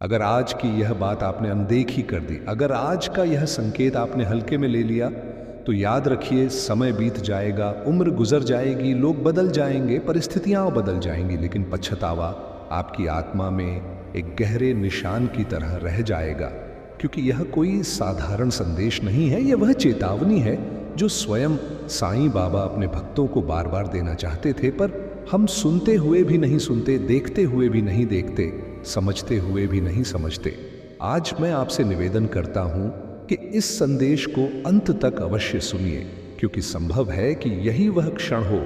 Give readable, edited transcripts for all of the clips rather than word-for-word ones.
अगर आज की यह बात आपने अनदेखी कर दी, अगर आज का यह संकेत आपने हल्के में ले लिया, तो याद रखिए समय बीत जाएगा, उम्र गुजर जाएगी, लोग बदल जाएंगे, परिस्थितियां बदल जाएंगी, लेकिन पछतावा आपकी आत्मा में एक गहरे निशान की तरह रह जाएगा। क्योंकि यह कोई साधारण संदेश नहीं है, यह वह चेतावनी है जो स्वयं साईं बाबा अपने भक्तों को बार बार देना चाहते थे, पर हम सुनते हुए भी नहीं सुनते, देखते हुए भी नहीं देखते, समझते हुए भी नहीं समझते। आज मैं आपसे निवेदन करता हूं कि इस संदेश को अंत तक अवश्य सुनिए, क्योंकि संभव है कि यही वह क्षण हो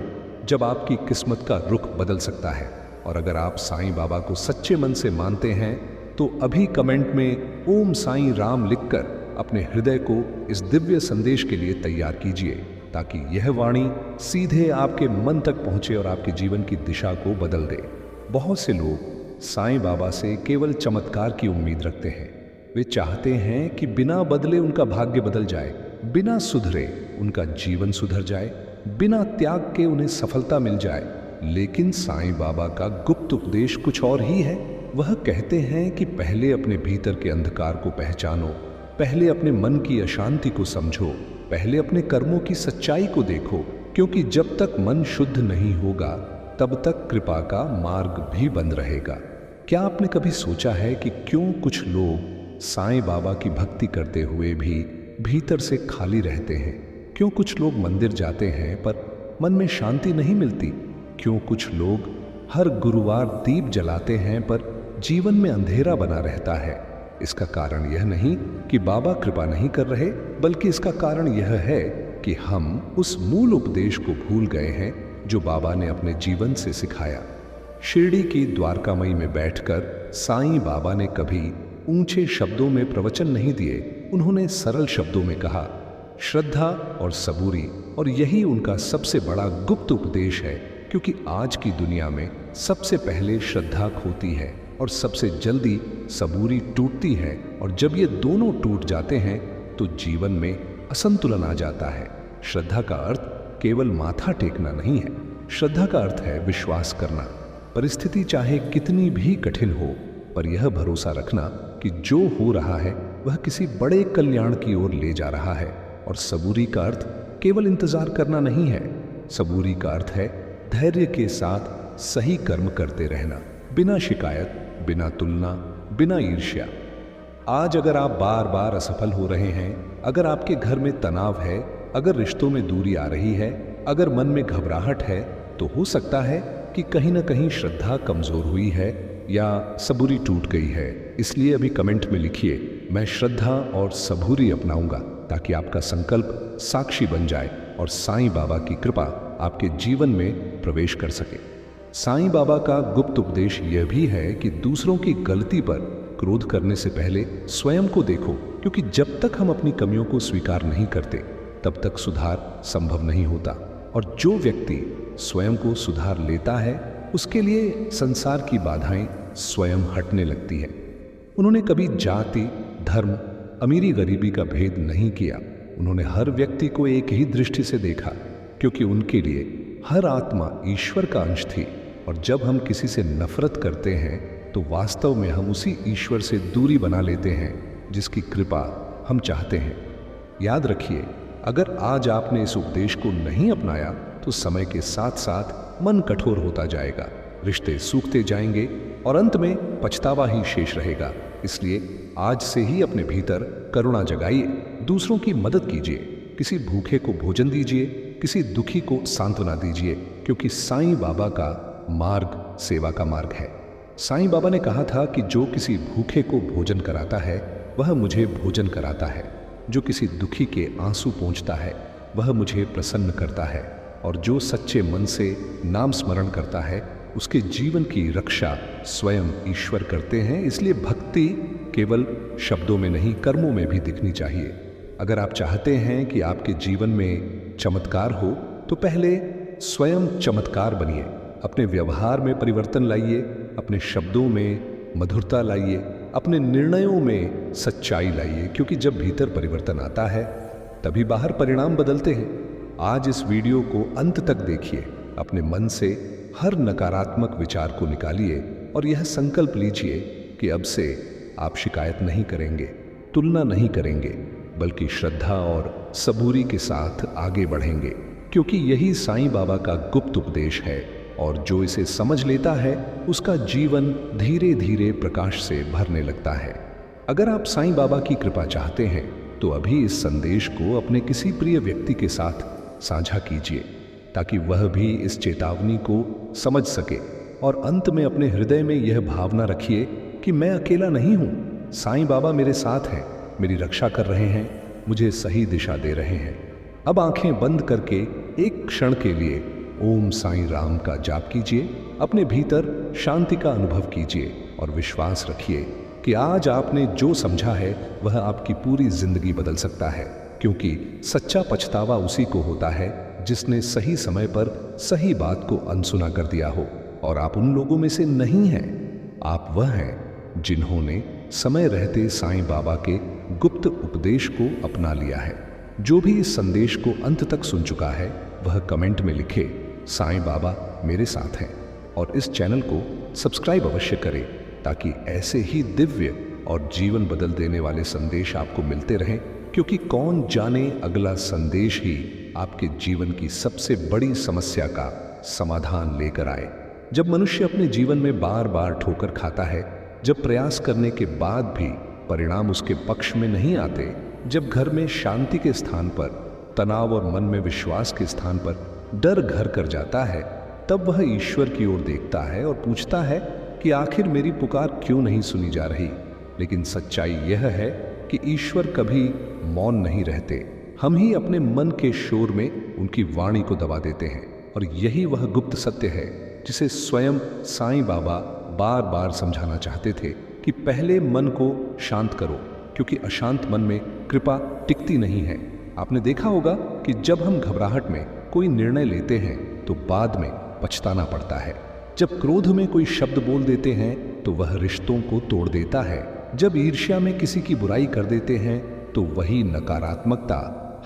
जब आपकी किस्मत का रुख बदल सकता है। और अगर आप साईं बाबा को सच्चे मन से मानते हैं तो अभी कमेंट में ओम साईं राम लिखकर अपने हृदय को इस दिव्य संदेश के लिए तैयार कीजिए, ताकि यह वाणी सीधे आपके मन तक पहुंचे और आपके जीवन की दिशा को बदल दे। बहुत से लोग साईं बाबा से केवल चमत्कार की उम्मीद रखते हैं। वे चाहते हैं कि बिना बदले उनका भाग्य बदल जाए, बिना सुधरे उनका जीवन सुधर जाए, बिना त्याग के उन्हें सफलता मिल जाए। लेकिन साईं बाबा का गुप्त उपदेश कुछ और ही है। वह कहते हैं कि पहले अपने भीतर के अंधकार को पहचानो, पहले अपने मन की अशांति को समझो, पहले अपने कर्मों की सच्चाई को देखो, क्योंकि जब तक मन शुद्ध नहीं होगा तब तक कृपा का मार्ग भी बंद रहेगा। क्या आपने कभी सोचा है कि क्यों कुछ लोग साईं बाबा की भक्ति करते हुए भी भीतर से खाली रहते हैं? क्यों कुछ लोग मंदिर जाते हैं पर मन में शांति नहीं मिलती? क्यों कुछ लोग हर गुरुवार दीप जलाते हैं पर जीवन में अंधेरा बना रहता है? इसका कारण यह नहीं कि बाबा कृपा नहीं कर रहे, बल्कि इसका कारण यह है कि हम उस मूल उपदेश को भूल गए हैं जो बाबा ने अपने जीवन से सिखाया। शिरडी की द्वारकामयी में बैठकर साईं बाबा ने कभी ऊंचे शब्दों में प्रवचन नहीं दिए। उन्होंने सरल शब्दों में कहा, श्रद्धा और सबूरी। और यही उनका सबसे बड़ा गुप्त उपदेश है, क्योंकि आज की दुनिया में सबसे पहले श्रद्धा खोती है और सबसे जल्दी सबूरी टूटती है। और जब ये दोनों टूट जाते हैं तो जीवन में असंतुलन आ जाता है। श्रद्धा का अर्थ केवल माथा टेकना नहीं है, श्रद्धा का अर्थ है विश्वास करना। परिस्थिति चाहे कितनी भी कठिन हो, पर यह भरोसा रखना कि जो हो रहा है वह किसी बड़े कल्याण की ओर ले जा रहा है। और सबूरी का अर्थ केवल इंतजार करना नहीं है, सबूरी का अर्थ है धैर्य के साथ सही कर्म करते रहना, बिना शिकायत, बिना तुलना, बिना ईर्ष्या। आज अगर आप बार बार असफल हो रहे हैं, अगर आपके घर में तनाव है, अगर रिश्तों में दूरी आ रही है, अगर मन में घबराहट है, तो हो सकता है कि कहीं ना कहीं श्रद्धा कमजोर हुई है या सबूरी टूट गई है। इसलिए अभी कमेंट में लिखिए, मैं श्रद्धा और सबूरी अपनाऊंगा, ताकि आपका संकल्प साक्षी बन जाए और साईं बाबा की कृपा आपके जीवन में प्रवेश कर सके। साईं बाबा का गुप्त उपदेश यह भी है कि दूसरों की गलती पर क्रोध करने से पहले स्वयं को देखो, क्योंकि जब तक हम अपनी कमियों को स्वीकार नहीं करते तब तक सुधार संभव नहीं होता। और जो व्यक्ति स्वयं को सुधार लेता है, उसके लिए संसार की बाधाएं स्वयं हटने लगती है। उन्होंने कभी जाति, धर्म, अमीरी गरीबी का भेद नहीं किया। उन्होंने हर व्यक्ति को एक ही दृष्टि से देखा, क्योंकि उनके लिए हर आत्मा ईश्वर का अंश थी। और जब हम किसी से नफरत करते हैं तो वास्तव में हम उसी ईश्वर से दूरी बना लेते हैं जिसकी कृपा हम चाहते हैं। याद रखिए, अगर आज आपने इस उपदेश को नहीं अपनाया तो समय के साथ साथ मन कठोर होता जाएगा, रिश्ते सूखते जाएंगे और अंत में पछतावा ही शेष रहेगा। इसलिए आज से ही अपने भीतर करुणा जगाइए, दूसरों की मदद कीजिए, किसी भूखे को भोजन दीजिए, किसी दुखी को सांत्वना दीजिए, क्योंकि साईं बाबा का मार्ग सेवा का मार्ग है। साईं बाबा ने कहा था कि जो किसी भूखे को भोजन कराता है वह मुझे भोजन कराता है, जो किसी दुखी के आंसू पोंछता है वह मुझे प्रसन्न करता है, और जो सच्चे मन से नाम स्मरण करता है उसके जीवन की रक्षा स्वयं ईश्वर करते हैं। इसलिए भक्ति केवल शब्दों में नहीं, कर्मों में भी दिखनी चाहिए। अगर आप चाहते हैं कि आपके जीवन में चमत्कार हो तो पहले स्वयं चमत्कार बनिए। अपने व्यवहार में परिवर्तन लाइए, अपने शब्दों में मधुरता लाइए, अपने निर्णयों में सच्चाई लाइए, क्योंकि जब भीतर परिवर्तन आता है तभी बाहर परिणाम बदलते हैं। आज इस वीडियो को अंत तक देखिए, अपने मन से हर नकारात्मक विचार को निकालिए और यह संकल्प लीजिए कि अब से आप शिकायत नहीं करेंगे, तुलना नहीं करेंगे, बल्कि श्रद्धा और सबूरी के साथ आगे बढ़ेंगे, क्योंकि यही साईं बाबा का गुप्त उपदेश है और जो इसे समझ लेता है उसका जीवन धीरे धीरे प्रकाश से भरने लगता है। अगर आप साईं बाबा की कृपा चाहते हैं तो अभी इस संदेश को अपने किसी प्रिय व्यक्ति के साथ साझा कीजिए, ताकि वह भी इस चेतावनी को समझ सके और अंत में अपने हृदय में यह भावना रखिए कि मैं अकेला नहीं हूं, साईं बाबा मेरे साथ हैं, मेरी रक्षा कर रहे हैं, मुझे सही दिशा दे रहे हैं। अब आंखें बंद करके एक क्षण के लिए ओम साईं राम का जाप कीजिए, अपने भीतर शांति का अनुभव कीजिए और विश्वास रखिए कि आज आपने जो समझा है वह आपकी पूरी जिंदगी बदल सकता है, क्योंकि सच्चा पछतावा उसी को होता है जिसने सही समय पर सही बात को अनसुना कर दिया हो। और आप उन लोगों में से नहीं हैं, आप वह हैं जिन्होंने समय रहते साईं बाबा के गुप्त उपदेश को अपना लिया है। जो भी इस संदेश को अंत तक सुन चुका है वह कमेंट में लिखे साईं बाबा मेरे साथ हैं, और इस चैनल को सब्सक्राइब अवश्य करें ताकि ऐसे ही दिव्य और जीवन बदल देने वाले संदेश आपको मिलते रहें, क्योंकि कौन जाने अगला संदेश ही आपके जीवन की सबसे बड़ी समस्या का समाधान लेकर आए। जब मनुष्य अपने जीवन में बार बार ठोकर खाता है, जब प्रयास करने के बाद भी परिणाम उसके पक्ष में नहीं आते, जब घर में शांति के स्थान पर तनाव और मन में विश्वास के स्थान पर डर घर कर जाता है, तब वह ईश्वर की ओर देखता है और पूछता है कि आखिर मेरी पुकार क्यों नहीं सुनी जा रही। लेकिन सच्चाई यह है कि ईश्वर कभी मौन नहीं रहते, हम ही अपने मन के शोर में उनकी वाणी को दबा देते हैं। और यही वह गुप्त सत्य है जिसे स्वयं साईं बाबा बार बार समझाना चाहते थे कि पहले मन को शांत करो, क्योंकि अशांत मन में कृपा टिकती नहीं है। आपने देखा होगा कि जब हम घबराहट में कोई निर्णय लेते हैं तो बाद में पछताना पड़ता है। जब क्रोध में कोई शब्द बोल देते हैं तो वह रिश्तों को तोड़ देता है। जब ईर्ष्या में किसी की बुराई कर देते हैं तो वही नकारात्मकता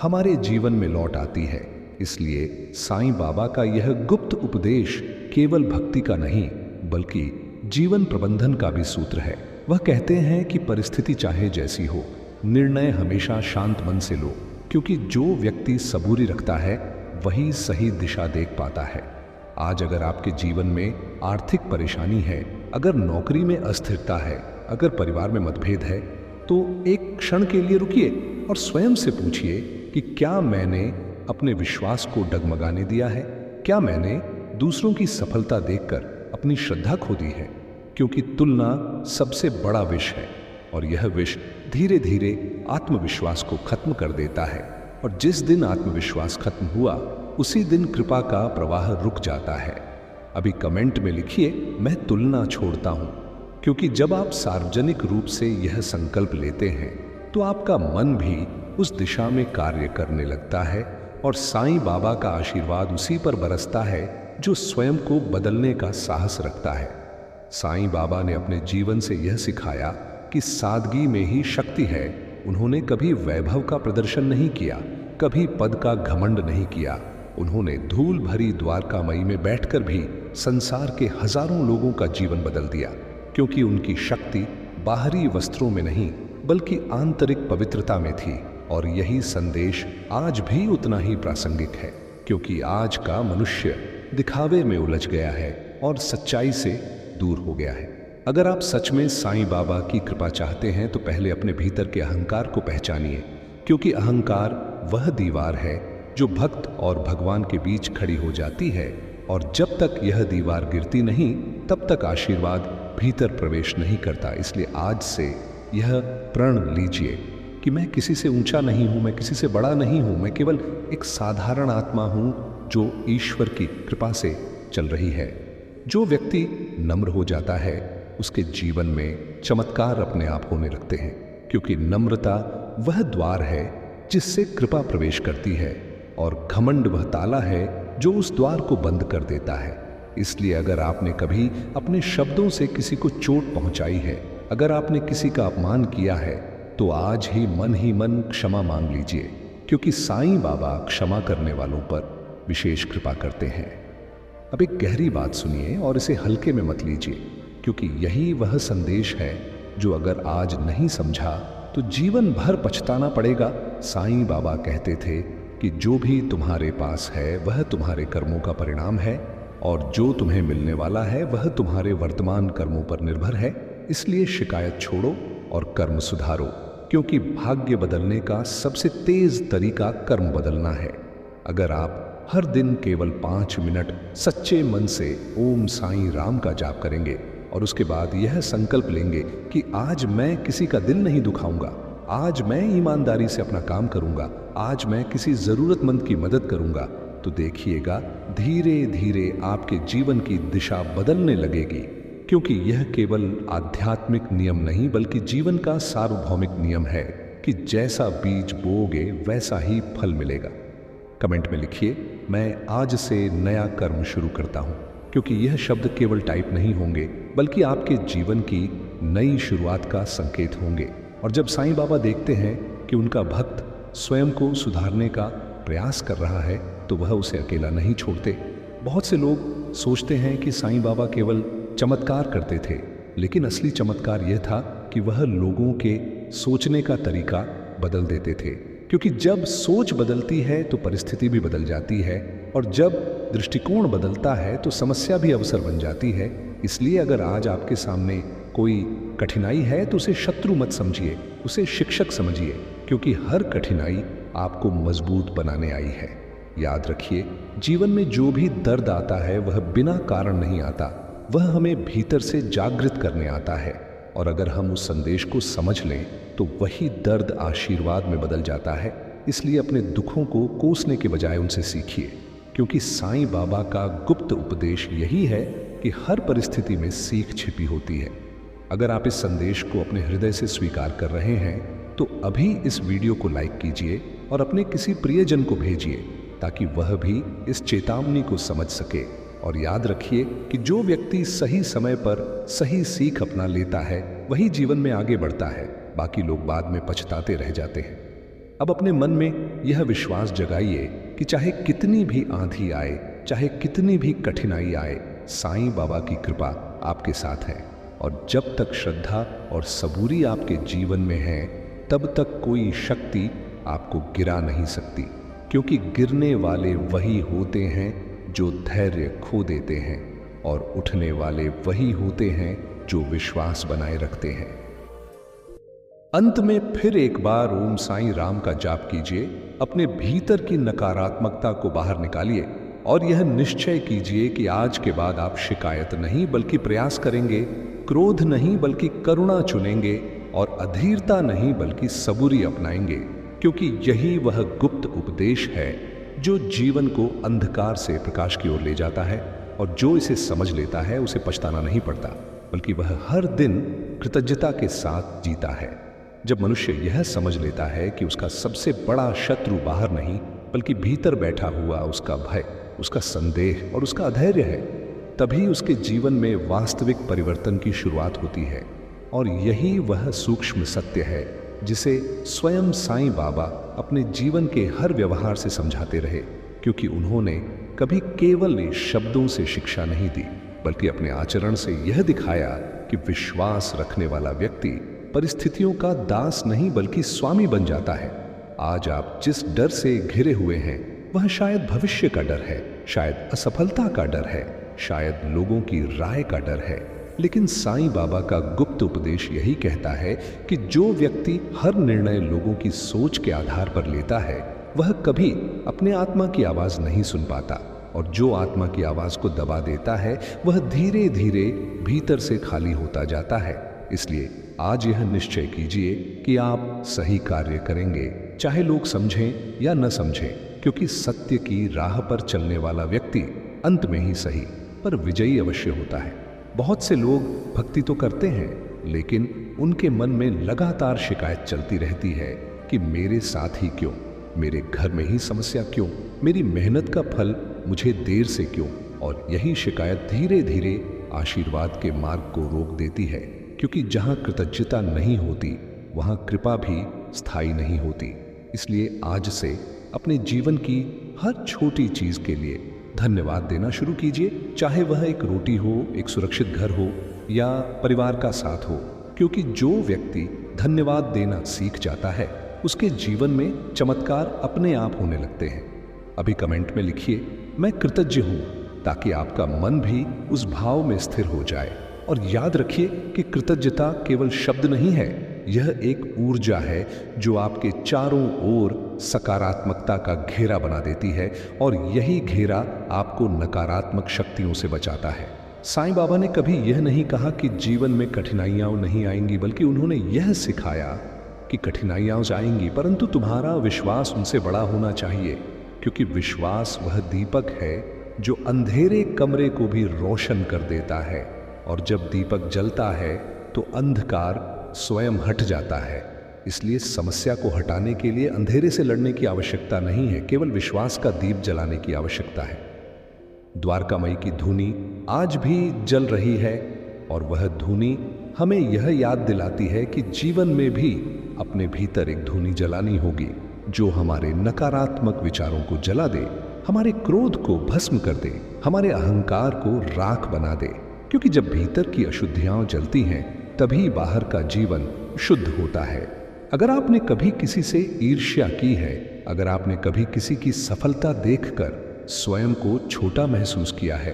हमारे जीवन में लौट आती है। इसलिए साईं बाबा का यह गुप्त उपदेश केवल भक्ति का नहीं बल्कि जीवन प्रबंधन का भी सूत्र है। वह कहते हैं कि परिस्थिति चाहे जैसी हो, निर्णय हमेशा शांत मन से लो, क्योंकि जो व्यक्ति सबूरी रखता है वही सही दिशा देख पाता है। आज अगर आपके जीवन में आर्थिक परेशानी है, अगर नौकरी में अस्थिरता है, अगर परिवार में मतभेद है, तो एक क्षण के लिए रुकिए और स्वयं से पूछिए कि क्या मैंने अपने विश्वास को डगमगाने दिया है? क्या मैंने दूसरों की सफलता देखकर अपनी श्रद्धा खो दी है? क्योंकि तुलना सबसे बड़ा विष है और यह विष धीरे धीरे आत्मविश्वास को खत्म कर देता है, और जिस दिन आत्मविश्वास खत्म हुआ उसी दिन कृपा का प्रवाह रुक जाता है। अभी कमेंट में लिखिए मैं तुलना छोड़ता हूं, क्योंकि जब आप सार्वजनिक रूप से यह संकल्प लेते हैं तो आपका मन भी उस दिशा में कार्य करने लगता है और साईं बाबा का आशीर्वाद उसी पर बरसता है जो स्वयं को बदलने का साहस रखता है। साईं बाबा ने अपने जीवन से यह सिखाया कि सादगी में ही शक्ति है। उन्होंने कभी वैभव का प्रदर्शन नहीं किया, कभी पद का घमंड नहीं किया। उन्होंने धूल भरी द्वारकामयी में बैठकर भी संसार के हजारों लोगों का जीवन बदल दिया, क्योंकि उनकी शक्ति बाहरी वस्त्रों में नहीं बल्कि आंतरिक पवित्रता में थी। और यही संदेश आज भी उतना ही प्रासंगिक है, क्योंकि आज का मनुष्य दिखावे में उलझ गया है और सच्चाई से दूर हो गया है। अगर आप सच में साईं बाबा की कृपा चाहते हैं तो पहले अपने भीतर के अहंकार को पहचानिए, क्योंकि अहंकार वह दीवार है जो भक्त और भगवान के बीच खड़ी हो जाती है, और जब तक यह दीवार गिरती नहीं तब तक आशीर्वाद भीतर प्रवेश नहीं करता। इसलिए आज से यह प्रण लीजिए कि मैं किसी से ऊंचा नहीं हूं, मैं किसी से बड़ा नहीं हूं, मैं केवल एक साधारण आत्मा हूं जो ईश्वर की कृपा से चल रही है। जो व्यक्ति नम्र हो जाता है उसके जीवन में चमत्कार अपने आप होने लगते हैं, क्योंकि नम्रता वह द्वार है जिससे कृपा प्रवेश करती है, और घमंड वह ताला है जो उस द्वार को बंद कर देता है। इसलिए अगर आपने कभी अपने शब्दों से किसी को चोट पहुंचाई है, अगर आपने किसी का अपमान किया है, तो आज ही मन क्षमा मांग लीजिए, क्योंकि साईं बाबा क्षमा करने वालों पर विशेष कृपा करते हैं। अब एक गहरी बात सुनिए और इसे हल्के में मत लीजिए, क्योंकि यही वह संदेश है जो अगर आज नहीं समझा तो जीवन भर पछताना पड़ेगा। साईं बाबा कहते थे कि जो भी तुम्हारे पास है वह तुम्हारे कर्मों का परिणाम है, और जो तुम्हें मिलने वाला है वह तुम्हारे वर्तमान कर्मों पर निर्भर है। इसलिए शिकायत छोड़ो और कर्म सुधारो, क्योंकि भाग्य बदलने का सबसे तेज तरीका कर्म बदलना है। अगर आप हर दिन केवल 5 मिनट सच्चे मन से ओम साईं राम का जाप करेंगे और उसके बाद यह संकल्प लेंगे कि आज मैं किसी का दिल नहीं दुखाऊंगा, आज मैं ईमानदारी से अपना काम करूंगा, आज मैं किसी जरूरतमंद की मदद करूंगा, तो देखिएगा धीरे धीरे आपके जीवन की दिशा बदलने लगेगी। क्योंकि यह केवल आध्यात्मिक नियम नहीं बल्कि जीवन का सार्वभौमिक नियम है कि जैसा बीज बोओगे वैसा ही फल मिलेगा। कमेंट में लिखिए, मैं आज से नया कर्म शुरू करता हूं, क्योंकि यह शब्द केवल टाइप नहीं होंगे बल्कि आपके जीवन की नई शुरुआत का संकेत होंगे। और जब साईं बाबा देखते हैं कि उनका भक्त स्वयं को सुधारने का प्रयास कर रहा है तो वह उसे अकेला नहीं छोड़ते। बहुत से लोग सोचते हैं कि साईं बाबा केवल चमत्कार करते थे, लेकिन असली चमत्कार यह था कि वह लोगों के सोचने का तरीका बदल देते थे। क्योंकि जब सोच बदलती है तो परिस्थिति भी बदल जाती है, और जब दृष्टिकोण बदलता है तो समस्या भी अवसर बन जाती है। इसलिए अगर आज आपके सामने कोई कठिनाई है तो उसे शत्रु मत समझिए, उसे शिक्षक समझिए, क्योंकि हर कठिनाई आपको मजबूत बनाने आई है। याद रखिए, जीवन में जो भी दर्द आता है वह बिना कारण नहीं आता, वह हमें भीतर से जागृत करने आता है। और अगर हम उस संदेश को समझ लें तो वही दर्द आशीर्वाद में बदल जाता है। इसलिए अपने दुखों को कोसने के बजाय उनसे सीखिए, क्योंकि साईं बाबा का गुप्त उपदेश यही है कि हर परिस्थिति में सीख छिपी होती है। अगर आप इस संदेश को अपने हृदय से स्वीकार कर रहे हैं तो अभी इस वीडियो को लाइक कीजिए और अपने किसी प्रियजन को भेजिए, ताकि वह भी इस चेतावनी को समझ सके। और याद रखिए कि जो व्यक्ति सही समय पर सही सीख अपना लेता है वही जीवन में आगे बढ़ता है, बाकी लोग बाद में पछताते रह जाते हैं। अब अपने मन में यह विश्वास जगाइए कि चाहे कितनी भी आंधी आए, चाहे कितनी भी कठिनाई आए, साईं बाबा की कृपा आपके साथ है। और जब तक श्रद्धा और सबूरी आपके जीवन में है तब तक कोई शक्ति आपको गिरा नहीं सकती, क्योंकि गिरने वाले वही होते हैं जो धैर्य खो देते हैं, और उठने वाले वही होते हैं जो विश्वास बनाए रखते हैं। अंत में फिर एक बार ओम साईं राम का जाप कीजिए, अपने भीतर की नकारात्मकता को बाहर निकालिए और यह निश्चय कीजिए कि आज के बाद आप शिकायत नहीं बल्कि प्रयास करेंगे, क्रोध नहीं बल्कि करुणा चुनेंगे, और अधीरता नहीं बल्कि सबूरी अपनाएंगे, क्योंकि यही वह गुप्त उपदेश है जो जीवन को अंधकार से प्रकाश की ओर ले जाता है। और जो इसे समझ लेता है उसे पछताना नहीं पड़ता, बल्कि वह हर दिन कृतज्ञता के साथ जीता है। जब मनुष्य यह समझ लेता है कि उसका सबसे बड़ा शत्रु बाहर नहीं बल्कि भीतर बैठा हुआ उसका भय, उसका संदेह और उसका अधैर्य है, तभी उसके जीवन में वास्तविक परिवर्तन की शुरुआत होती है। और यही वह सूक्ष्म सत्य है जिसे स्वयं साईं बाबा अपने जीवन के हर व्यवहार से समझाते रहे, क्योंकि उन्होंने कभी केवल शब्दों से शिक्षा नहीं दी बल्कि अपने आचरण से यह दिखाया कि विश्वास रखने वाला व्यक्ति परिस्थितियों का दास नहीं बल्कि स्वामी बन जाता है। आज आप जिस डर से घिरे हुए हैं वह शायद भविष्य का डर है, शायद असफलता का डर है, शायद लोगों की राय का डर है, लेकिन साईं बाबा का गुप्त उपदेश यही कहता है कि जो व्यक्ति हर निर्णय लोगों की सोच के आधार पर लेता है वह कभी अपने आत्मा की आवाज नहीं सुन पाता, और जो आत्मा की आवाज को दबा देता है वह धीरे धीरे भीतर से खाली होता जाता है। इसलिए आज यह निश्चय कीजिए कि आप सही कार्य करेंगे, चाहे लोग समझें या न समझें, क्योंकि सत्य की राह पर चलने वाला व्यक्ति अंत में ही सही पर विजयी अवश्य होता है। बहुत से लोग भक्ति तो करते हैं, लेकिन उनके मन में लगातार शिकायत चलती रहती है कि मेरे साथ ही क्यों, मेरे घर में ही समस्या क्यों, मेरी मेहनत का फल मुझे देर से क्यों। और यही शिकायत धीरे धीरे आशीर्वाद के मार्ग को रोक देती है, क्योंकि जहां कृतज्ञता नहीं होती वहां कृपा भी स्थायी नहीं होती। इसलिए आज से अपने जीवन की हर छोटी चीज के लिए धन्यवाद देना शुरू कीजिए, चाहे वह एक रोटी हो, एक सुरक्षित घर हो या परिवार का साथ हो। क्योंकि जो व्यक्ति धन्यवाद देना सीख जाता है उसके जीवन में चमत्कार अपने आप होने लगते हैं। अभी कमेंट में लिखिए, मैं कृतज्ञ हूं, ताकि आपका मन भी उस भाव में स्थिर हो जाए। और याद रखिए कि कृतज्ञता केवल शब्द नहीं है, यह एक ऊर्जा है जो आपके चारों ओर सकारात्मकता का घेरा बना देती है, और यही घेरा आपको नकारात्मक शक्तियों से बचाता है। साईं बाबा ने कभी यह नहीं कहा कि जीवन में कठिनाइयां नहीं आएंगी, बल्कि उन्होंने यह सिखाया कि कठिनाइयां आएंगी, परंतु तुम्हारा विश्वास उनसे बड़ा होना चाहिए, क्योंकि विश्वास वह दीपक है जो अंधेरे कमरे को भी रोशन कर देता है। और जब दीपक जलता है तो अंधकार स्वयं हट जाता है। इसलिए समस्या को हटाने के लिए अंधेरे से लड़ने की आवश्यकता नहीं है, केवल विश्वास का दीप जलाने की आवश्यकता है। द्वारकामयी की धूनी आज भी जल रही है, और वह धूनी हमें यह याद दिलाती है कि जीवन में भी अपने भीतर एक धूनी जलानी होगी जो हमारे नकारात्मक विचारों को जला दे, हमारे क्रोध को भस्म कर दे, हमारे अहंकार को राख बना दे। क्योंकि जब भीतर की अशुद्धियां जलती हैं, तभी बाहर का जीवन शुद्ध होता है। अगर आपने कभी किसी से ईर्ष्या की है, अगर आपने कभी किसी की सफलता देखकर स्वयं को छोटा महसूस किया है,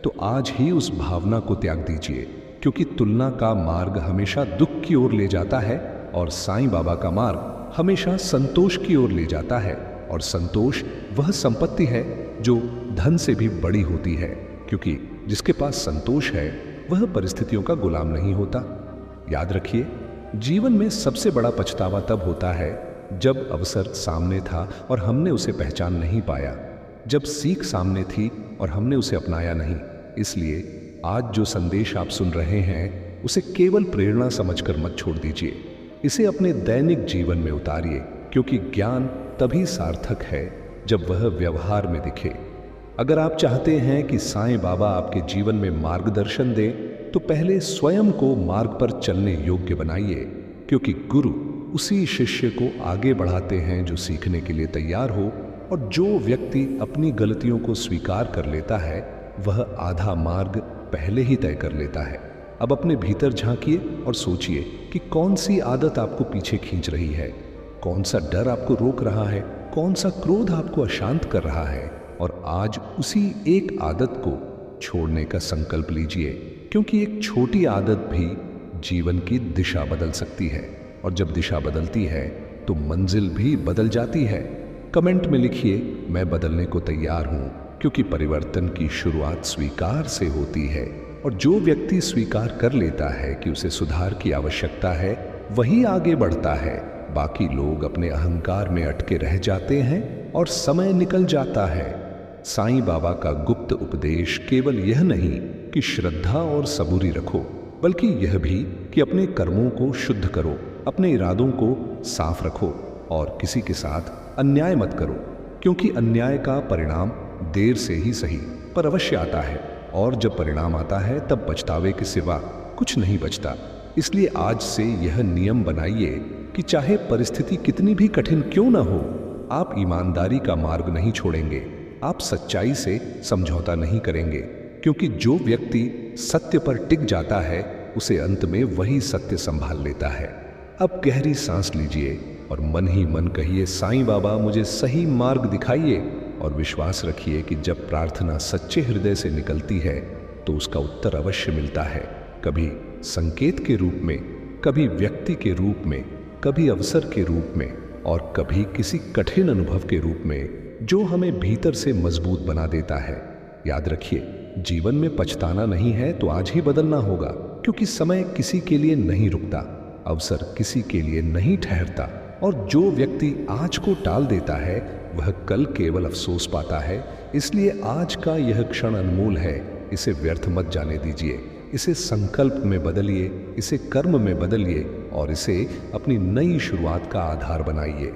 तो आज ही उस भावना को त्याग दीजिए, क्योंकि तुलना का मार्ग हमेशा दुख की ओर ले जाता है, और साईं बाबा का मार्ग हमेशा संतोष की ओर ले जाता है। और संतोष वह संपत्ति है जो धन से भी बड़ी होती है, क्योंकि जिसके पास संतोष है वह परिस्थितियों का गुलाम नहीं होता। याद रखिए, जीवन में सबसे बड़ा पछतावा तब होता है जब अवसर सामने था और हमने उसे पहचान नहीं पाया, जब सीख सामने थी और हमने उसे अपनाया नहीं। इसलिए आज जो संदेश आप सुन रहे हैं उसे केवल प्रेरणा समझकर मत छोड़ दीजिए, इसे अपने दैनिक जीवन में उतारिए, क्योंकि ज्ञान तभी सार्थक है जब वह व्यवहार में दिखे। अगर आप चाहते हैं कि साईं बाबा आपके जीवन में मार्गदर्शन दें, तो पहले स्वयं को मार्ग पर चलने योग्य बनाइए, क्योंकि गुरु उसी शिष्य को आगे बढ़ाते हैं जो सीखने के लिए तैयार हो। और जो व्यक्ति अपनी गलतियों को स्वीकार कर लेता है वह आधा मार्ग पहले ही तय कर लेता है। अब अपने भीतर झांकिए और सोचिए कि कौन सी आदत आपको पीछे खींच रही है, कौन सा डर आपको रोक रहा है, कौन सा क्रोध आपको अशांत कर रहा है। और आज उसी एक आदत को छोड़ने का संकल्प लीजिए, क्योंकि एक छोटी आदत भी जीवन की दिशा बदल सकती है, और जब दिशा बदलती है तो मंजिल भी बदल जाती है। कमेंट में लिखिए, मैं बदलने को तैयार हूं, क्योंकि परिवर्तन की शुरुआत स्वीकार से होती है। और जो व्यक्ति स्वीकार कर लेता है कि उसे सुधार की आवश्यकता है, वही आगे बढ़ता है। बाकी लोग अपने अहंकार में अटके रह जाते हैं और समय निकल जाता है। साईं बाबा का गुप्त उपदेश केवल यह नहीं कि श्रद्धा और सबूरी रखो, बल्कि यह भी कि अपने कर्मों को शुद्ध करो, अपने इरादों को साफ रखो, और किसी के साथ अन्याय मत करो, क्योंकि अन्याय का परिणाम देर से ही सही पर अवश्य आता है, और जब परिणाम आता है तब पछतावे के सिवा कुछ नहीं बचता। इसलिए आज से यह नियम बनाइए कि चाहे परिस्थिति कितनी भी कठिन क्यों न हो, आप ईमानदारी का मार्ग नहीं छोड़ेंगे, आप सच्चाई से समझौता नहीं करेंगे, क्योंकि जो व्यक्ति सत्य पर टिक जाता है उसे अंत में वही सत्य संभाल लेता है। अब गहरी सांस लीजिए और मन ही मन कहिए, साईं बाबा मुझे सही मार्ग दिखाइए। और विश्वास रखिए कि जब प्रार्थना सच्चे हृदय से निकलती है तो उसका उत्तर अवश्य मिलता है, कभी संकेत के रूप में, कभी व्यक्ति के रूप में, कभी अवसर के रूप में, और कभी किसी कठिन अनुभव के रूप में जो हमें भीतर से मजबूत बना देता है। याद रखिए, जीवन में पछताना नहीं है तो आज ही बदलना होगा, क्योंकि समय किसी के लिए नहीं रुकता, अवसर किसी के लिए नहीं ठहरता, और जो व्यक्ति आज को टाल देता है वह कल केवल अफसोस पाता है। इसलिए आज का यह क्षण अनमोल है, इसे व्यर्थ मत जाने दीजिए, इसे संकल्प में बदलिए, इसे कर्म में बदलिए, और इसे अपनी नई शुरुआत का आधार बनाइए।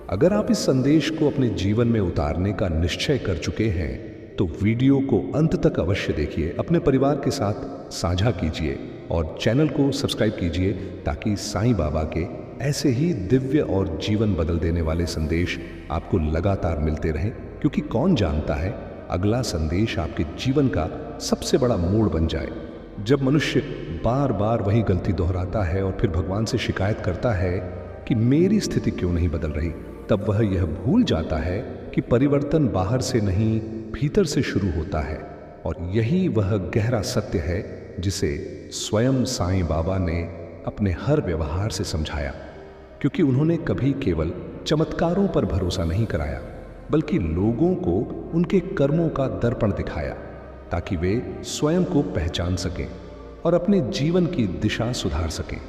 अगर आप इस संदेश को अपने जीवन में उतारने का निश्चय कर चुके हैं तो वीडियो को अंत तक अवश्य देखिए, अपने परिवार के साथ साझा कीजिए और चैनल को सब्सक्राइब कीजिए, ताकि साईं बाबा के ऐसे ही दिव्य और जीवन बदल देने वाले संदेश आपको लगातार मिलते रहें। क्योंकि कौन जानता है, अगला संदेश आपके जीवन का सबसे बड़ा मोड़ बन जाए। जब मनुष्य बार बार वही गलती दोहराता है और फिर भगवान से शिकायत करता है कि मेरी स्थिति क्यों नहीं बदल रही, तब वह यह भूल जाता है कि परिवर्तन बाहर से नहीं भीतर से शुरू होता है। और यही वह गहरा सत्य है जिसे स्वयं साईं बाबा ने अपने हर व्यवहार से समझाया, क्योंकि उन्होंने कभी केवल चमत्कारों पर भरोसा नहीं कराया, बल्कि लोगों को उनके कर्मों का दर्पण दिखाया ताकि वे स्वयं को पहचान सकें और अपने जीवन की दिशा सुधार सकें।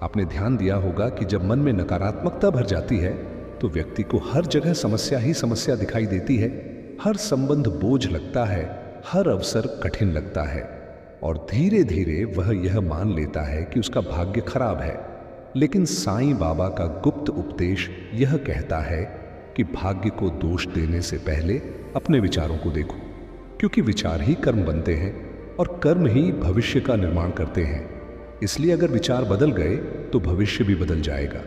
आपने ध्यान दिया होगा कि जब मन में नकारात्मकता भर जाती है तो व्यक्ति को हर जगह समस्या ही समस्या दिखाई देती है, हर संबंध बोझ लगता है, हर अवसर कठिन लगता है और धीरे धीरे वह यह मान लेता है कि उसका भाग्य खराब है। लेकिन साईं बाबा का गुप्त उपदेश यह कहता है कि भाग्य को दोष देने से पहले अपने विचारों को देखो, क्योंकि विचार ही कर्म बनते हैं और कर्म ही भविष्य का निर्माण करते हैं। इसलिए अगर विचार बदल गए तो भविष्य भी बदल जाएगा।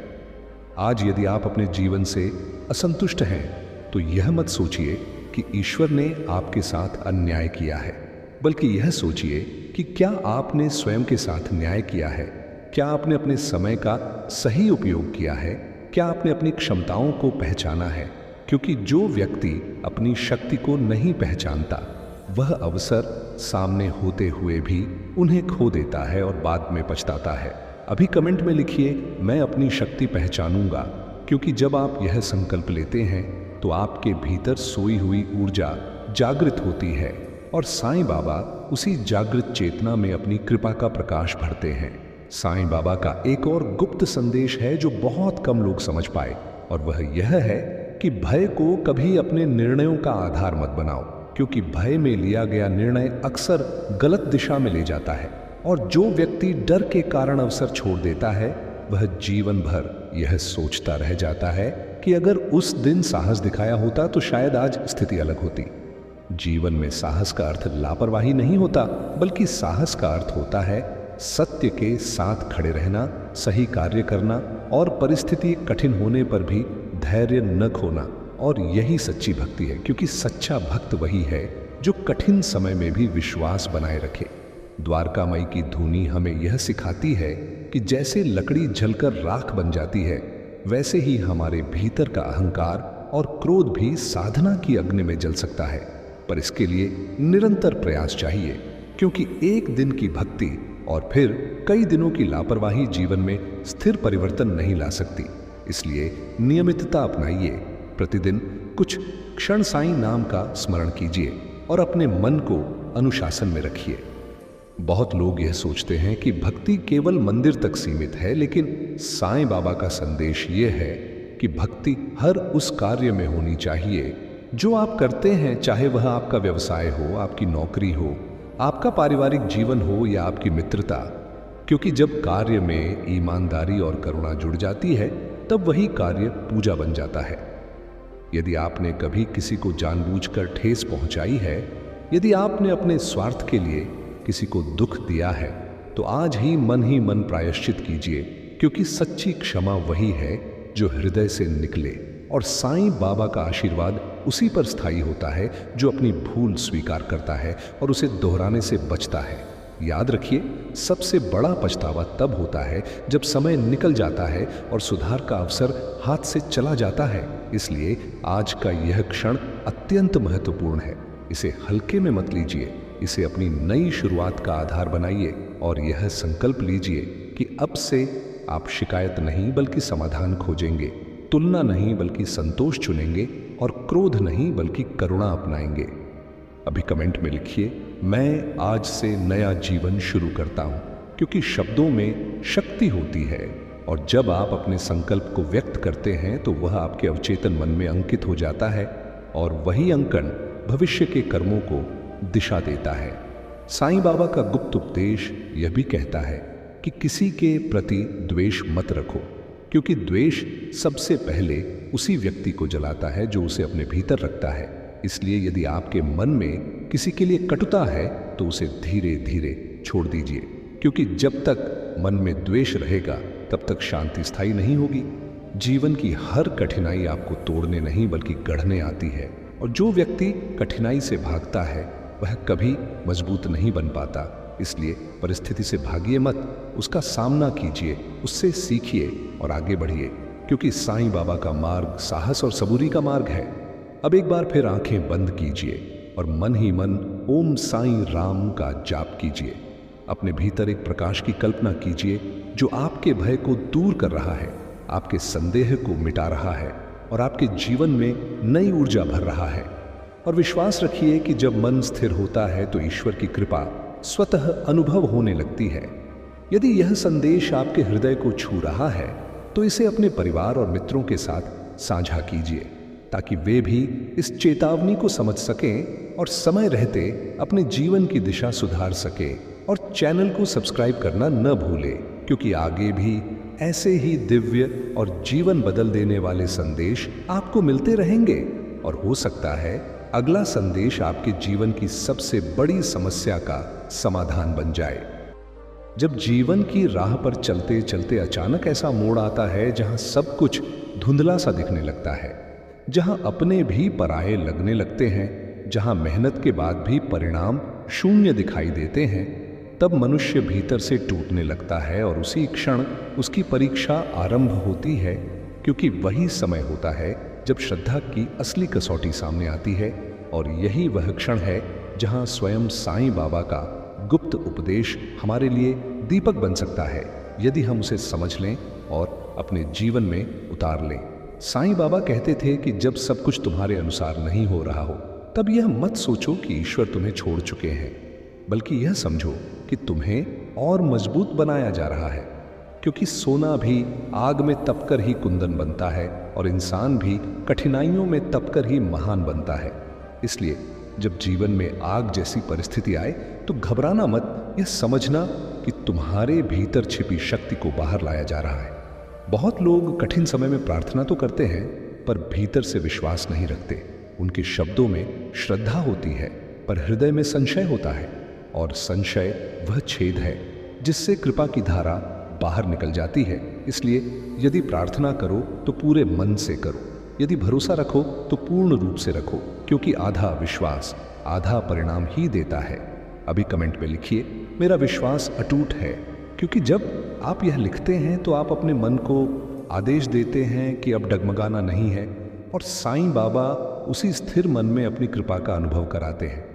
आज यदि आप अपने जीवन से असंतुष्ट हैं तो यह मत सोचिए कि ईश्वर ने आपके साथ अन्याय किया है, बल्कि यह सोचिए कि क्या आपने स्वयं के साथ न्याय किया है, क्या आपने अपने समय का सही उपयोग किया है, क्या आपने अपनी क्षमताओं को पहचाना है। क्योंकि जो व्यक्ति अपनी शक्ति को नहीं पहचानता वह अवसर सामने होते हुए भी उन्हें खो देता है और बाद में पछताता है। अभी कमेंट में लिखिए, मैं अपनी शक्ति पहचानूंगा, क्योंकि जब आप यह संकल्प लेते हैं तो आपके भीतर सोई हुई ऊर्जा जागृत होती है और साईं बाबा उसी जागृत चेतना में अपनी कृपा का प्रकाश भरते हैं। साईं बाबा का एक और गुप्त संदेश है जो बहुत कम लोग समझ पाए, और वह यह है कि भय को कभी अपने निर्णयों का आधार मत बनाओ, क्योंकि भय में लिया गया निर्णय अक्सर गलत दिशा में ले जाता है। और जो व्यक्ति डर के कारण अवसर छोड़ देता है वह जीवन भर यह सोचता रह जाता है कि अगर उस दिन साहस दिखाया होता तो शायद आज स्थिति अलग होती। जीवन में साहस का अर्थ लापरवाही नहीं होता, बल्कि साहस का अर्थ होता है सत्य के साथ खड़े रहना, सही कार्य करना और परिस्थिति कठिन होने पर भी धैर्य न खोना। और यही सच्ची भक्ति है, क्योंकि सच्चा भक्त वही है जो कठिन समय में भी विश्वास बनाए रखे। द्वारकामाई की धुनी हमें यह सिखाती है कि जैसे लकड़ी जलकर राख बन जाती है, वैसे ही हमारे भीतर का अहंकार और क्रोध भी साधना की अग्नि में जल सकता है। पर इसके लिए निरंतर प्रयास चाहिए, क्योंकि एक दिन की भक्ति और फिर कई दिनों की लापरवाही जीवन में स्थिर परिवर्तन नहीं ला सकती। इसलिए नियमितता अपनाइए, प्रतिदिन कुछ क्षण साईं नाम का स्मरण कीजिए और अपने मन को अनुशासन में रखिए। बहुत लोग यह सोचते हैं कि भक्ति केवल मंदिर तक सीमित है, लेकिन साईं बाबा का संदेश यह है कि भक्ति हर उस कार्य में होनी चाहिए जो आप करते हैं, चाहे वह आपका व्यवसाय हो, आपकी नौकरी हो, आपका पारिवारिक जीवन हो या आपकी मित्रता। क्योंकि जब कार्य में ईमानदारी और करुणा जुड़ जाती है तब वही कार्य पूजा बन जाता है। यदि आपने कभी किसी को जानबूझकर ठेस पहुंचाई है, यदि आपने अपने स्वार्थ के लिए किसी को दुख दिया है, तो आज ही मन प्रायश्चित कीजिए, क्योंकि सच्ची क्षमा वही है जो हृदय से निकले। और साईं बाबा का आशीर्वाद उसी पर स्थायी होता है जो अपनी भूल स्वीकार करता है और उसे दोहराने से बचता है। याद रखिए, सबसे बड़ा पछतावा तब होता है जब समय निकल जाता है और सुधार का अवसर हाथ से चला जाता है। इसलिए आज का यह क्षण अत्यंत महत्वपूर्ण है। इसे हल्के में मत लीजिए, इसे अपनी नई शुरुआत का आधार बनाइए और यह संकल्प लीजिए कि अब से आप शिकायत नहीं बल्कि समाधान खोजेंगे, तुलना नहीं बल्कि संतोष चुनेंगे और क्रोध नहीं बल्कि करुणा अपनाएंगे। अभी कमेंट में लिखिए, मैं आज से नया जीवन शुरू करता हूं, क्योंकि शब्दों में शक्ति होती है और जब आप अपने संकल्प को व्यक्त करते हैं तो वह आपके अवचेतन मन में अंकित हो जाता है और वही अंकन भविष्य के कर्मों को दिशा देता है। साईं बाबा का गुप्त उपदेश यह भी कहता है कि किसी के प्रति द्वेष मत रखो, क्योंकि द्वेष सबसे पहले उसी व्यक्ति को जलाता है जो उसे अपने भीतर रखता है। इसलिए यदि आपके मन में किसी के लिए कटुता है तो उसे धीरे धीरे छोड़ दीजिए, क्योंकि जब तक मन में द्वेष रहेगा तब तक शांति स्थायी नहीं होगी। जीवन की हर कठिनाई आपको तोड़ने नहीं बल्कि गढ़ने आती है, और जो व्यक्ति कठिनाई से भागता है वह कभी मजबूत नहीं बन पाता। इसलिए परिस्थिति से भागिए मत, उसका सामना कीजिए, उससे सीखिए और आगे बढ़िए, क्योंकि साईं बाबा का मार्ग साहस और सबूरी का मार्ग है। अब एक बार फिर आंखें बंद कीजिए और मन ही मन ओम साईं राम का जाप कीजिए। अपने भीतर एक प्रकाश की कल्पना कीजिए जो आपके भय को दूर कर रहा है, आपके संदेह को मिटा रहा है और आपके जीवन में नई ऊर्जा भर रहा है। और विश्वास रखिए कि जब मन स्थिर होता है तो ईश्वर की कृपा स्वतः अनुभव होने लगती है। यदि यह संदेश आपके हृदय को छू रहा है तो इसे अपने परिवार और मित्रों के साथ साझा कीजिए, ताकि वे भी इस चेतावनी को समझ सकें और समय रहते अपने जीवन की दिशा सुधार सके। और चैनल को सब्सक्राइब करना न भूलें, क्योंकि आगे भी ऐसे ही दिव्य और जीवन बदल देने वाले संदेश आपको मिलते रहेंगे। और हो सकता है अगला संदेश आपके जीवन की सबसे बड़ी समस्या का समाधान बन जाए। जब जीवन की राह पर चलते चलते अचानक ऐसा मोड़ आता है जहां सब कुछ धुंधला सा दिखने लगता है, जहां अपने भी पराये लगने लगते हैं, जहां मेहनत के बाद भी परिणाम शून्य दिखाई देते हैं, तब मनुष्य भीतर से टूटने लगता है और उसी क्षण उसकी परीक्षा आरंभ होती है, क्योंकि वही समय होता है जब श्रद्धा की असली कसौटी सामने आती है। और यही वह क्षण है जहां स्वयं साईं बाबा का गुप्त उपदेश हमारे लिए दीपक बन सकता है, यदि हम उसे समझ लें और अपने जीवन में उतार लें। साईं बाबा कहते थे कि जब सब कुछ तुम्हारे अनुसार नहीं हो रहा हो, तब यह मत सोचो कि ईश्वर तुम्हें छोड़ चुके हैं, बल्कि यह समझो कि तुम्हें और मजबूत बनाया जा रहा है। क्योंकि सोना भी आग में तपकर ही कुंदन बनता है और इंसान भी कठिनाइयों में तपकर ही महान बनता है। इसलिए जब जीवन में आग जैसी परिस्थिति आए तो घबराना मत, यह समझना कि तुम्हारे भीतर छिपी शक्ति को बाहर लाया जा रहा है। बहुत लोग कठिन समय में प्रार्थना तो करते हैं, पर भीतर से विश्वास नहीं रखते। उनके शब्दों में श्रद्धा होती है, पर हृदय में संशय होता है, और संशय वह छेद है जिससे कृपा की धारा बाहर निकल जाती है। इसलिए यदि प्रार्थना करो तो पूरे मन से करो, यदि भरोसा रखो तो पूर्ण रूप से रखो, क्योंकि आधा विश्वास आधा परिणाम ही देता है। अभी कमेंट में लिखिए, मेरा विश्वास अटूट है, क्योंकि जब आप यह लिखते हैं तो आप अपने मन को आदेश देते हैं कि अब डगमगाना नहीं है, और साईं बाबा उसी स्थिर मन में अपनी कृपा का अनुभव कराते हैं।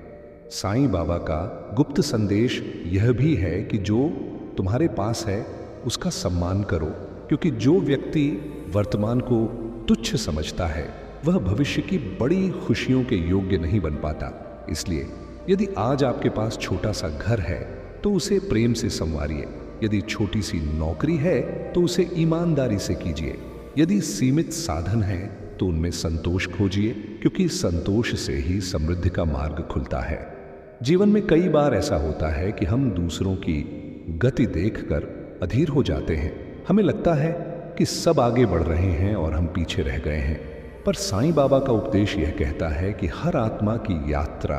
साईं बाबा का गुप्त संदेश यह भी है कि जो तुम्हारे पास है उसका सम्मान करो, क्योंकि जो व्यक्ति वर्तमान को तुच्छ समझता है वह भविष्य की बड़ी खुशियों के योग्य नहीं बन पाता। इसलिए यदि आज आपके पास छोटा सा घर है तो उसे प्रेम से संवारिए, यदि छोटी सी नौकरी है तो उसे ईमानदारी से कीजिए, यदि सीमित साधन है तो उनमें संतोष खोजिए, क्योंकि संतोष से ही समृद्धि का मार्ग खुलता है। जीवन में कई बार ऐसा होता है कि हम दूसरों की गति देखकर अधीर हो जाते हैं। हमें लगता है कि सब आगे बढ़ रहे हैं और हम पीछे रह गए हैं, पर साईं बाबा का उपदेश यह कहता है कि हर आत्मा की यात्रा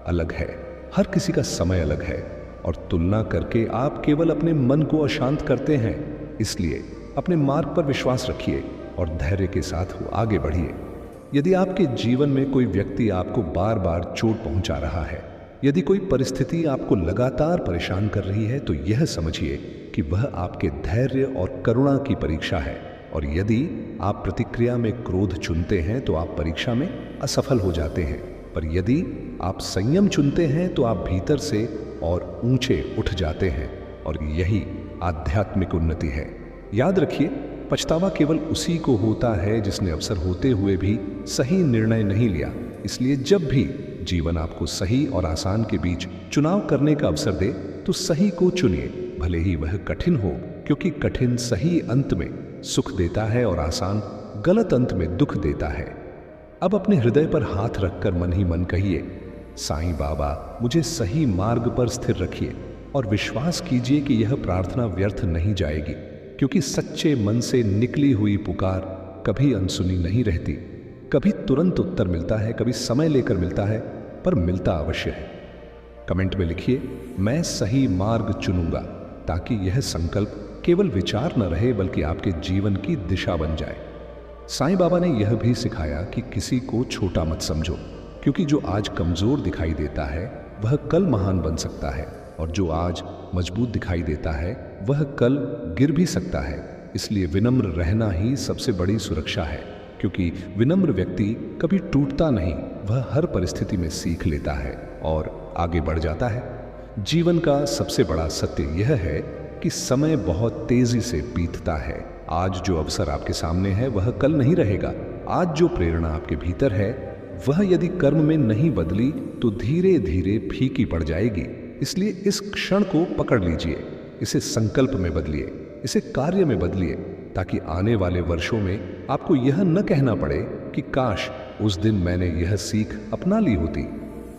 अलग है, हर किसी का समय अलग है, और तुलना करके आप केवल अपने मन को अशांत करते हैं। इसलिए अपने मार्ग पर विश्वास रखिए और धैर्य के साथ आगे बढ़िए। यदि आपके जीवन में कोई व्यक्ति आपको बार बार चोट पहुंचा रहा है, यदि कोई परिस्थिति आपको लगातार परेशान कर रही है, तो यह समझिए कि वह आपके धैर्य और करुणा की परीक्षा है। और यदि आप प्रतिक्रिया में क्रोध चुनते हैं तो आप परीक्षा में असफल हो जाते हैं, पर यदि आप संयम चुनते हैं तो आप भीतर से और ऊंचे उठ जाते हैं, और यही आध्यात्मिक उन्नति है। याद रखिए, पछतावा केवल उसी को होता है जिसने अवसर होते हुए भी सही निर्णय नहीं लिया। इसलिए जब भी जीवन आपको सही और आसान के बीच चुनाव करने का अवसर दे तो सही को चुनिए, भले ही वह कठिन हो, क्योंकि कठिन सही अंत में सुख देता है और आसान गलत अंत में दुख देता है। अब अपने हृदय पर हाथ रखकर मन ही मन कहिए, साईं बाबा मुझे सही मार्ग पर स्थिर रखिए, और विश्वास कीजिए कि यह प्रार्थना व्यर्थ नहीं जाएगी, क्योंकि सच्चे मन से निकली हुई पुकार कभी अनसुनी नहीं रहती। कभी तुरंत उत्तर मिलता है, कभी समय लेकर मिलता है, पर मिलता अवश्य है। कमेंट में लिखिए, मैं सही मार्ग चुनूंगा, ताकि यह संकल्प केवल विचार न रहे बल्कि आपके जीवन की दिशा बन जाए। साईं बाबा ने यह भी सिखाया कि किसी को छोटा मत समझो, क्योंकि जो आज कमजोर दिखाई देता है वह कल महान बन सकता है। और जो आज मजबूत दिखाई देता है वह कल गिर भी सकता है। इसलिए विनम्र रहना ही सबसे बड़ी सुरक्षा है, क्योंकि विनम्र व्यक्ति कभी टूटता नहीं, वह हर परिस्थिति में सीख लेता है और आगे बढ़ जाता है। जीवन का सबसे बड़ा सत्य यह है कि समय बहुत तेजी से बीतता है। आज जो अवसर आपके सामने है वह कल नहीं रहेगा। आज जो प्रेरणा आपके भीतर है वह यदि कर्म में नहीं बदली तो धीरे धीरे फीकी पड़ जाएगी। इसलिए इस क्षण को पकड़ लीजिए, इसे संकल्प में बदलिए, इसे कार्य में बदलिए, ताकि आने वाले वर्षों में आपको यह न कहना पड़े कि काश उस दिन मैंने यह सीख अपना ली होती।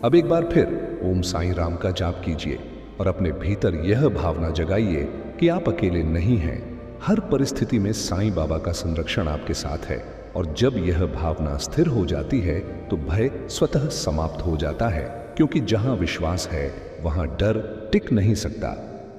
अब एक बार फिर ओम साईं राम का जाप कीजिए और अपने भीतर यह भावना जगाइए कि आप अकेले नहीं हैं। हर परिस्थिति में साईं बाबा का संरक्षण आपके साथ है, और जब यह भावना स्थिर हो जाती है तो भय स्वतः समाप्त हो जाता है, क्योंकि जहां विश्वास है वहां डर टिक नहीं सकता।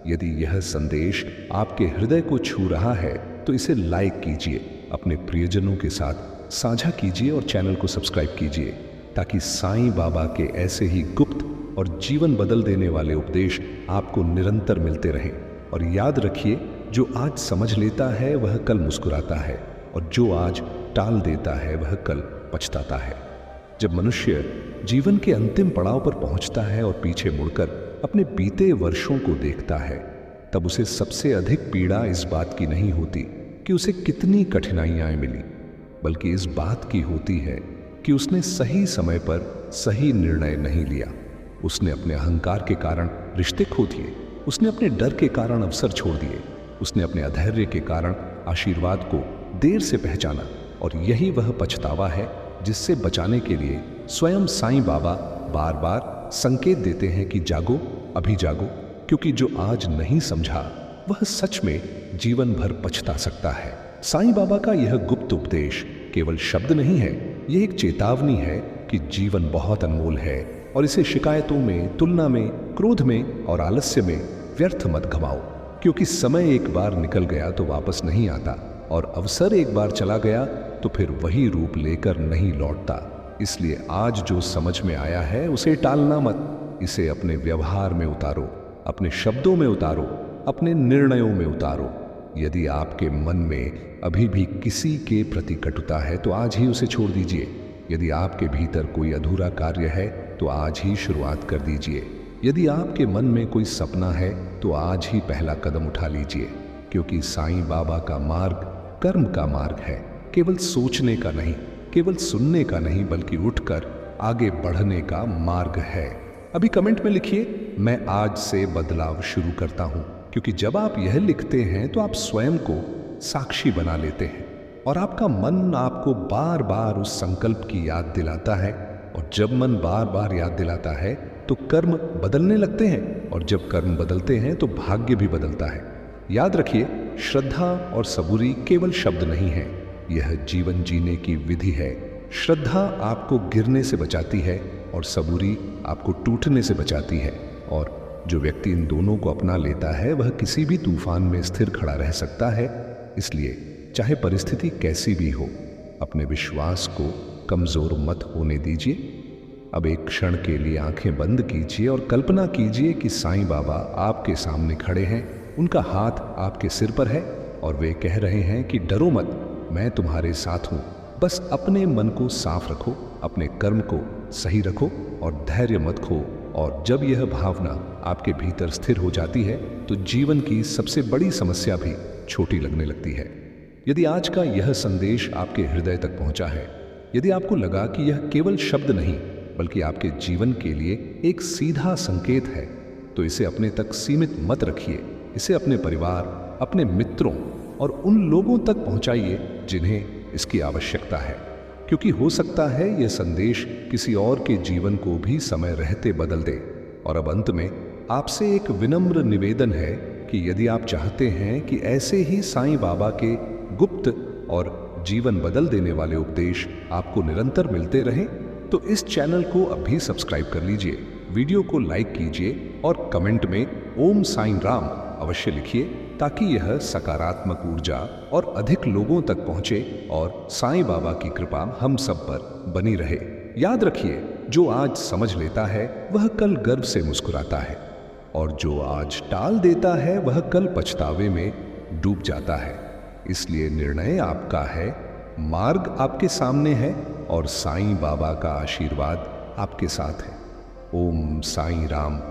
यदि यह संदेश आपके हृदय को छू रहा है तो इसे लाइक कीजिए, अपने प्रियजनों के साथ साझा कीजिए और चैनल को सब्सक्राइब कीजिए, ताकि साईं बाबा के ऐसे ही गुप्त और जीवन बदल देने वाले उपदेश आपको निरंतर मिलते रहें। और याद रखिए, जो आज समझ लेता है वह कल मुस्कुराता है, और जो आज टाल देता है वह कल पछताता है। जब मनुष्य जीवन के अंतिम पड़ाव पर पहुंचता है और पीछे मुड़कर अपने बीते वर्षों को देखता है, तब उसे सबसे अधिक पीड़ा इस बात की नहीं होती कि उसे कितनी कठिनाइयां मिली, बल्कि इस बात की होती है कि उसने सही समय पर सही निर्णय नहीं लिया। उसने अपने अहंकार के कारण रिश्ते खो दिए, उसने अपने डर के कारण अवसर छोड़ दिए, उसने अपने अधैर्य के कारण आशीर्वाद को देर से पहचाना। और यही वह पछतावा है जिससे बचाने के लिए स्वयं साईं बाबा बार बार संकेत देते हैं कि जागो, अभी जागो, क्योंकि जो आज नहीं समझा वह सच में जीवन भर पछता सकता है। साईं बाबा का यह गुप्त उपदेश केवल शब्द नहीं है, यह एक चेतावनी है कि जीवन बहुत अनमोल है और इसे शिकायतों में, तुलना में, क्रोध में और आलस्य में व्यर्थ मत गवाओ, क्योंकि समय एक बार निकल गया तो वापस नहीं आता, और अवसर एक बार चला गया तो फिर वही रूप लेकर नहीं लौटता। इसलिए आज जो समझ में आया है उसे टालना मत, इसे अपने व्यवहार में उतारो, अपने शब्दों में उतारो, अपने निर्णयों में उतारो। यदि आपके मन में अभी भी किसी के प्रति कटुता है तो आज ही उसे छोड़ दीजिए। यदि आपके भीतर कोई अधूरा कार्य है तो आज ही शुरुआत कर दीजिए। यदि आपके मन में कोई सपना है तो आज ही पहला कदम उठा लीजिए, क्योंकि साईं बाबा का मार्ग कर्म का मार्ग है, केवल सोचने का नहीं, केवल सुनने का नहीं, बल्कि उठकर आगे बढ़ने का मार्ग है। अभी कमेंट में लिखिए, मैं आज से बदलाव शुरू करता हूं, क्योंकि जब आप यह लिखते हैं तो आप स्वयं को साक्षी बना लेते हैं और आपका मन आपको बार बार उस संकल्प की याद दिलाता है, और जब मन बार बार याद दिलाता है तो कर्म बदलने लगते हैं, और जब कर्म बदलते हैं तो भाग्य भी बदलता है। याद रखिए, श्रद्धा और सबूरी केवल शब्द नहीं है, यह जीवन जीने की विधि है। श्रद्धा आपको गिरने से बचाती है और सबूरी आपको टूटने से बचाती है, और जो व्यक्ति इन दोनों को अपना लेता है वह किसी भी तूफान में स्थिर खड़ा रह सकता है। इसलिए चाहे परिस्थिति कैसी भी हो, अपने विश्वास को कमजोर मत होने दीजिए। अब एक क्षण के लिए आंखें बंद कीजिए और कल्पना कीजिए कि साईं बाबा आपके सामने खड़े हैं, उनका हाथ आपके सिर पर है और वे कह रहे हैं कि डरो मत, मैं तुम्हारे साथ हूं। बस अपने मन को साफ रखो, अपने कर्म को सही रखो और धैर्य मत खो। और जब यह भावना आपके भीतर स्थिर हो जाती है तो जीवन की सबसे बड़ी समस्या भी छोटी लगने लगती है। यदि आज का यह संदेश आपके हृदय तक पहुंचा है, यदि आपको लगा कि यह केवल शब्द नहीं बल्कि आपके जीवन के लिए एक सीधा संकेत है, तो इसे अपने तक सीमित मत रखिए। इसे अपने परिवार, अपने मित्रों और उन लोगों तक पहुंचाइए जिन्हें इसकी आवश्यकता है, क्योंकि हो सकता है यह संदेश किसी और के जीवन को भी समय रहते बदल दे। और अब अंत में आपसे एक विनम्र निवेदन है कि यदि आप चाहते हैं कि ऐसे ही साईं बाबा के गुप्त और जीवन बदल देने वाले उपदेश आपको निरंतर मिलते रहें, तो इस चैनल को अभी सब्सक्राइब कर लीजिए, वीडियो को लाइक कीजिए और कमेंट में ओम साईं राम अवश्य लिखिए, ताकि यह सकारात्मक ऊर्जा और अधिक लोगों तक पहुंचे और साईं बाबा की कृपा हम सब पर बनी रहे। याद रखिए, जो आज समझ लेता है वह कल गर्व से मुस्कुराता है। और जो आज टाल देता है वह कल पछतावे में डूब जाता है। इसलिए निर्णय आपका है, मार्ग आपके सामने है और साईं बाबा का आशीर्वाद आपके साथ है। ओम साईं राम।